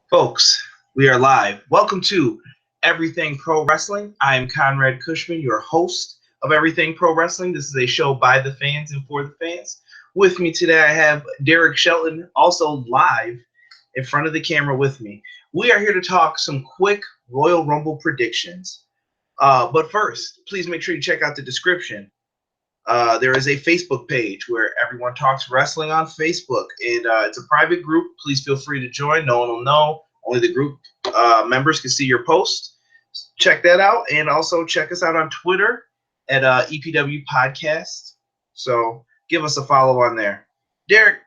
Folks, we are live. Welcome to Everything Pro Wrestling. I am Conrad Cushman, your host of Everything Pro Wrestling. This is a show by the fans and for the fans. With me today, I have Derek Shelton, also live in front of the camera with me. We are here to talk some quick Royal Rumble predictions. But first, please make sure you check out the description. There is a Facebook page where everyone talks wrestling on Facebook, and it's a private group. Please feel free to join. No one will know. Only the group members can see your post. Check that out, and also check us out on Twitter at EPW Podcast. So give us a follow on there. Derek,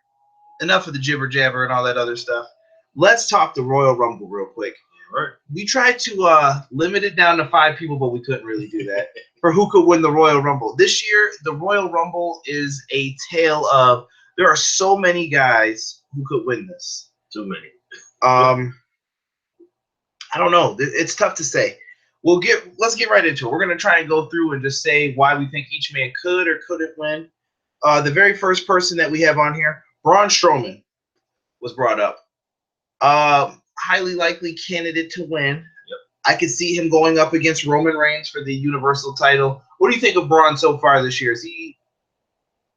enough of the jibber jabber and all that other stuff. Let's talk the Royal Rumble real quick. Right. We tried to limit it down to 5 people, but we couldn't really do that for who could win the Royal Rumble. This year, the Royal Rumble is a tale of there are so many guys who could win this. Too many. I don't know. It's tough to say. Let's get right into it. We're going to try and go through and just say why we think each man could or couldn't win. The very first person that we have on here, Braun Strowman, was brought up. Highly likely candidate to win. Yep. I could see him going up against Roman Reigns for the Universal title. What do you think of Braun so far this year? Is he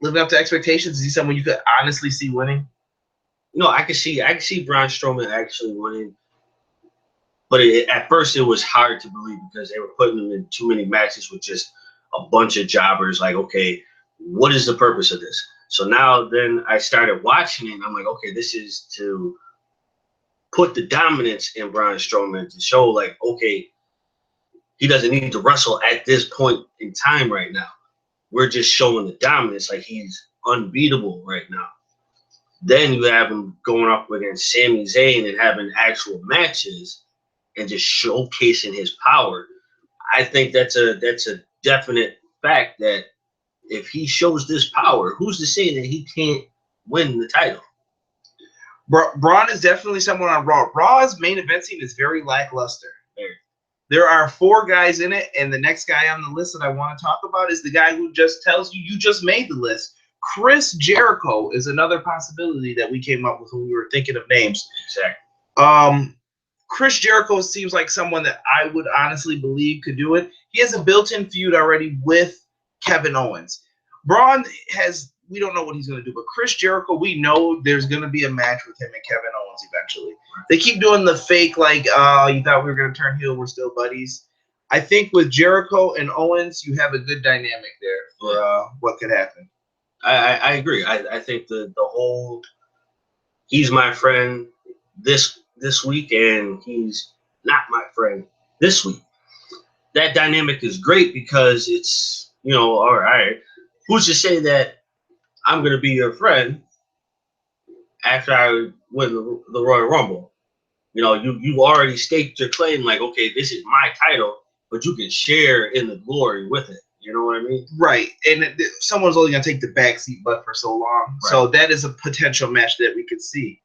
living up to expectations? Is he someone you could honestly see winning? No, I can see Braun Strowman actually winning, but at first it was hard to believe because they were putting him in too many matches with just a bunch of jobbers. Like, okay, what is the purpose of this? So now then I started watching it, and I'm like, okay, this is to put the dominance in Braun Strowman to show, like, okay, he doesn't need to wrestle at this point in time right now. We're just showing the dominance, like he's unbeatable right now. Then you have him going up against Sami Zayn and having actual matches and just showcasing his power. I think that's a definite fact that if he shows this power, who's to say that he can't win the title? Braun is definitely someone on Raw. Raw's main event scene is very lackluster. There are 4 guys in it, and the next guy on the list that I want to talk about is the guy who just tells you just made the list. Chris Jericho is another possibility that we came up with when we were thinking of names. Exactly. Chris Jericho seems like someone that I would honestly believe could do it. He has a built-in feud already with Kevin Owens. Braun has... We don't know what he's going to do, but Chris Jericho, we know there's going to be a match with him and Kevin Owens eventually. They keep doing the fake, like, you thought we were going to turn heel, we're still buddies. I think with Jericho and Owens, you have a good dynamic there for what could happen. I agree. I think the whole he's my friend this week and he's not my friend this week. That dynamic is great because it's, all right, who's to say that I'm going to be your friend after I win the Royal Rumble? You've already staked your claim, like, okay, this is my title, but you can share in the glory with it. You know what I mean? Right. And someone's only going to take the backseat but for so long. Right. So that is a potential match that we could see.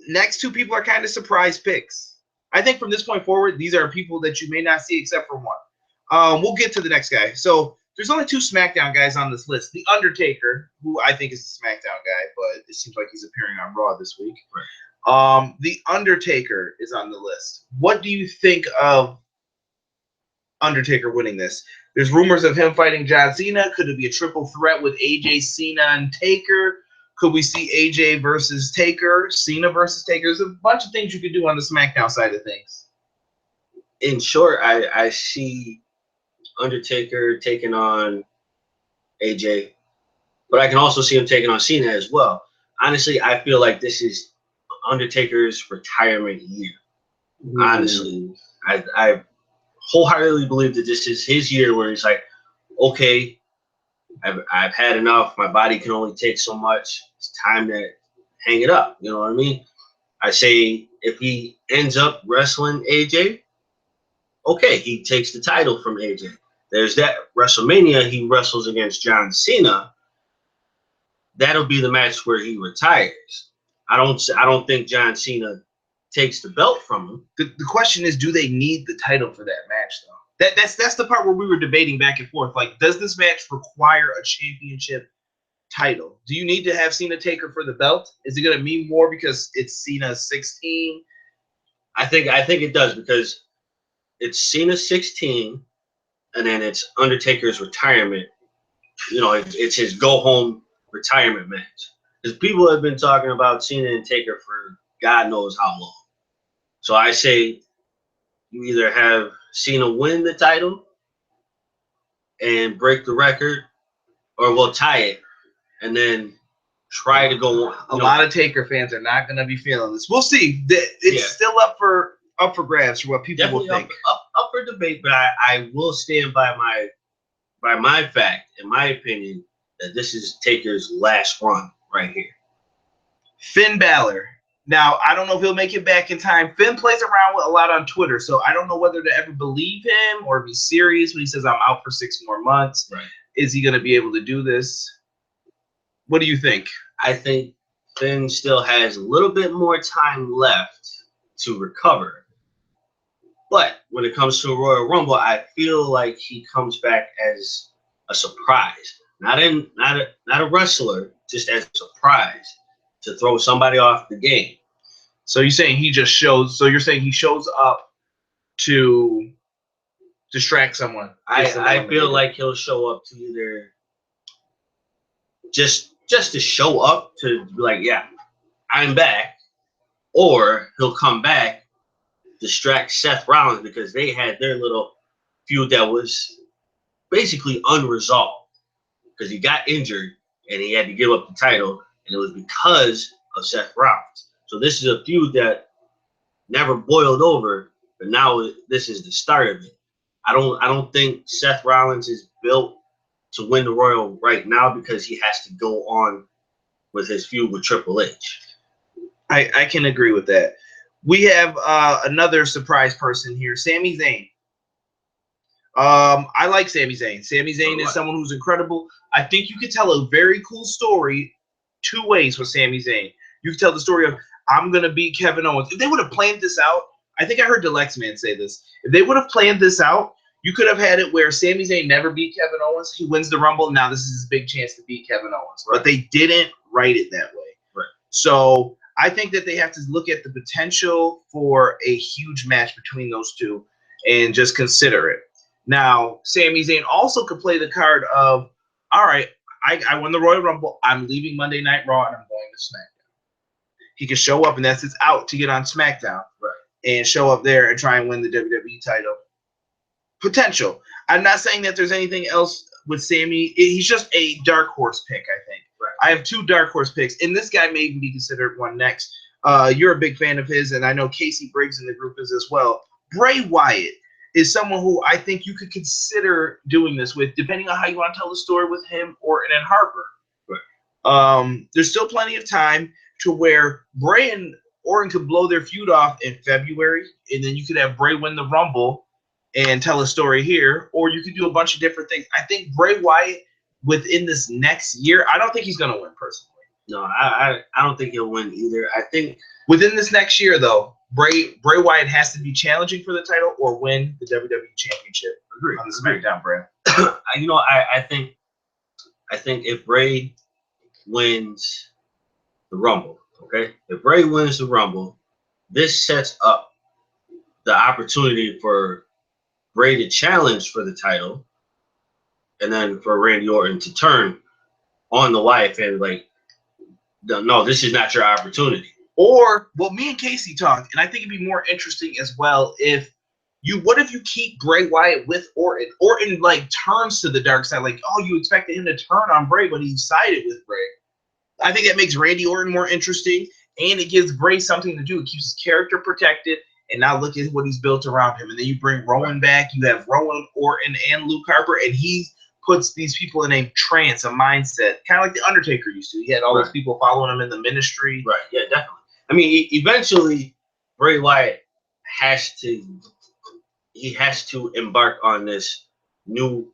Next 2 people are kind of surprise picks. I think from this point forward, these are people that you may not see except for one. We'll get to the next guy. So there's only 2 SmackDown guys on this list. The Undertaker, who I think is a SmackDown guy, but it seems like he's appearing on Raw this week. Right. The Undertaker is on the list. What do you think of Undertaker winning this? There's rumors of him fighting John Cena. Could it be a triple threat with AJ, Cena, and Taker? Could we see AJ versus Taker, Cena versus Taker? There's a bunch of things you could do on the SmackDown side of things. In short, I see Undertaker taking on AJ, but I can also see him taking on Cena as well. Honestly, I feel like this is Undertaker's retirement year. Honestly, I wholeheartedly believe that this is his year where he's like, okay, I've had enough. My body can only take so much. It's time to hang it up. You know what I mean? I say if he ends up wrestling AJ, okay, he takes the title from AJ. There's that WrestleMania he wrestles against John Cena. That'll be the match where he retires. I don't think John Cena takes the belt from him. The question is, do they need the title for that match though? That's the part where we were debating back and forth. Like, does this match require a championship title? Do you need to have Cena take her for the belt? Is it going to mean more because it's Cena 16? I think it does because it's Cena 16, and then it's Undertaker's retirement. It's his go home retirement match. Because people have been talking about Cena and Taker for God knows how long. So I say you either have Cena win the title and break the record, or we'll tie it and then try to go. A lot of Taker fans are not going to be feeling this. We'll see. It's still up for grabs for what people will think. Up for debate, but I will stand by my fact, in my opinion, that this is Taker's last run right here. Finn Balor. Now, I don't know if he'll make it back in time. Finn plays around with a lot on Twitter, so I don't know whether to ever believe him or be serious when he says I'm out for 6 more months. Right. Is he going to be able to do this? What do you think? I think Finn still has a little bit more time left to recover. But when it comes to a Royal Rumble, I feel like he comes back as a surprise. Not a wrestler, just as a surprise to throw somebody off the game. So you're saying he just shows? So you're saying he shows up to distract someone? I feel like he'll show up to either just to show up to be like, yeah, I'm back, or he'll come back, distract Seth Rollins because they had their little feud that was basically unresolved because he got injured and he had to give up the title, and it was because of Seth Rollins. So this is a feud that never boiled over, but now this is the start of it. I don't think Seth Rollins is built to win the Royal right now because he has to go on with his feud with Triple H. I can agree with that. We have another surprise person here, Sami Zayn. I like Sami Zayn. Sami Zayn is someone who's incredible. I think you could tell a very cool story 2 ways with Sami Zayn. You could tell the story of, I'm going to beat Kevin Owens. If they would have planned this out, I think I heard Deluxe Man say this. If they would have planned this out, you could have had it where Sami Zayn never beat Kevin Owens. He wins the Rumble. Now this is his big chance to beat Kevin Owens. Right. But they didn't write it that way. Right. So I think that they have to look at the potential for a huge match between those two and just consider it. Now, Sami Zayn also could play the card of, all right, I won the Royal Rumble. I'm leaving Monday Night Raw and I'm going to SmackDown. He can show up, and that's his out to get on SmackDown. Right. And show up there and try and win the WWE title. Potential. I'm not saying that there's anything else with Sami. He's just a dark horse pick, I think. Right. I have 2 dark horse picks, and this guy may even be considered one next. You're a big fan of his, and I know Casey Briggs in the group is as well. Bray Wyatt is someone who I think you could consider doing this with, depending on how you want to tell the story with him, Orton, and Harper. Right. There's still plenty of time to where Bray and Orton could blow their feud off in February, and then you could have Bray win the Rumble and tell a story here, or you could do a bunch of different things. I think Bray Wyatt, within this next year, I don't think he's going to win personally. No, I don't think he'll win either. I think within this next year, though, Bray Wyatt has to be challenging for the title or win the WWE Championship. Agree. On the SmackDown brand. I think if Bray wins the Rumble, okay? If Bray wins the Rumble, this sets up the opportunity for Bray to challenge for the title, and then for Randy Orton to turn on the wife and like, no, this is not your opportunity. Or, well, me and Casey talked, and I think it'd be more interesting as well what if you keep Bray Wyatt with Orton? Orton like turns to the dark side, like, oh, you expected him to turn on Bray, but he sided with Bray. I think that makes Randy Orton more interesting, and it gives Bray something to do. It keeps his character protected, and now look at what he's built around him. And then you bring Rowan back. You have Rowan, Orton, and Luke Harper, and he puts these people in a trance, a mindset, kind of like the Undertaker used to. He had all those people following him in the ministry. Right, yeah, definitely. I mean, eventually, Bray Wyatt has to embark on this new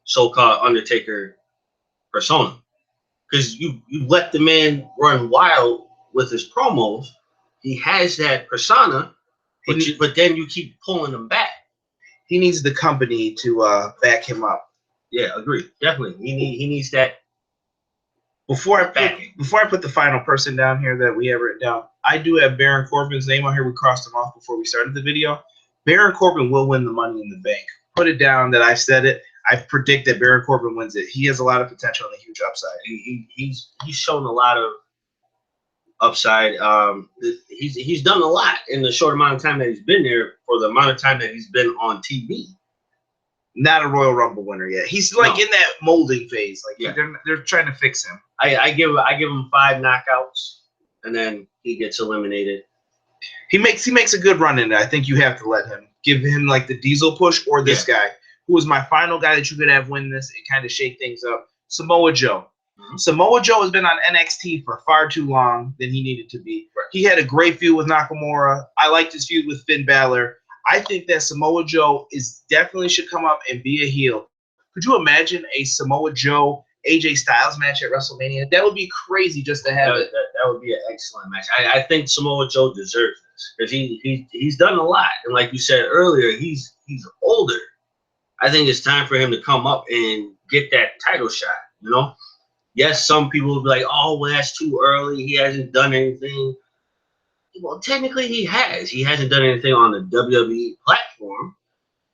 so-called Undertaker persona. Because you let the man run wild with his promos. He has that persona, but then you keep pulling him back. He needs the company to back him up. Yeah, agree. Definitely. He needs that Before I put the final person down here that we have written down, I do have Baron Corbin's name on here. We crossed him off before we started the video. Baron Corbin will win the Money in the Bank. Put it down that I said it. I predict that Baron Corbin wins it. He has a lot of potential and a huge upside. He's shown a lot of upside. He's done a lot in the short amount of time that he's been there for the amount of time that he's been on TV. Not a Royal Rumble winner yet. He's like in that molding phase. Like they're trying to fix him. I give him 5 knockouts, and then he gets eliminated. He makes a good run in it. I think you have to let him give him like the Diesel push or this guy who was my final guy that you could have win this and kind of shake things up. Samoa Joe. Mm-hmm. Samoa Joe has been on NXT for far too long than he needed to be. Right. He had a great feud with Nakamura. I liked his feud with Finn Balor. I think that Samoa Joe definitely should come up and be a heel. Could you imagine a Samoa Joe AJ Styles match at WrestleMania? That would be crazy just to have it. That would be an excellent match. I think Samoa Joe deserves this because he's done a lot, and like you said earlier, he's older. I think it's time for him to come up and get that title shot. You know, yes, some people will be like, "Oh, well, that's too early. He hasn't done anything." Well, technically, he has. He hasn't done anything on the WWE platform,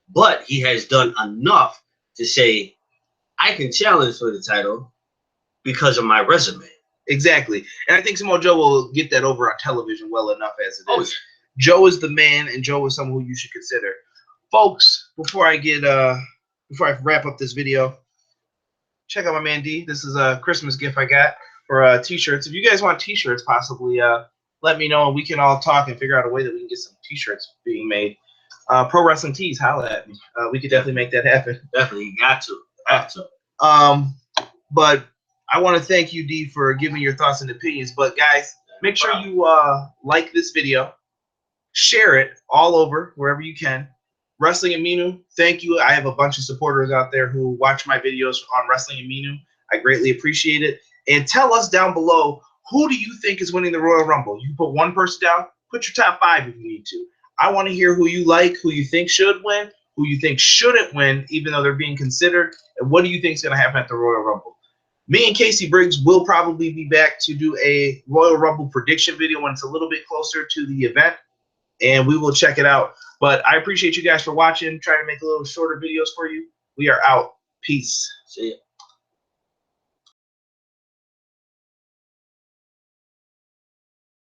but he has done enough to say, I can challenge for the title because of my resume. Exactly. And I think Samoa Joe will get that over on television well enough as it is. Joe is the man, and Joe is someone who you should consider. Folks, before I wrap up this video, check out my man D. This is a Christmas gift I got for t-shirts. If you guys want t-shirts, possibly let me know and we can all talk and figure out a way that we can get some t-shirts being made. Pro Wrestling Tees, holla at me. We could definitely make that happen. Definitely, you got to. Have to. But I want to thank you, D, for giving your thoughts and opinions. But guys, make sure you like this video, share it all over wherever you can. Wrestling Aminu, thank you. I have a bunch of supporters out there who watch my videos on Wrestling Aminu. I greatly appreciate it. And tell us down below, who do you think is winning the Royal Rumble? You can put one person down. Put your top 5 if you need to. I want to hear who you like, who you think should win, who you think shouldn't win, even though they're being considered, and what do you think is going to happen at the Royal Rumble? Me and Casey Briggs will probably be back to do a Royal Rumble prediction video when it's a little bit closer to the event, and we will check it out. But I appreciate you guys for watching. Trying to make a little shorter videos for you. We are out. Peace. See ya.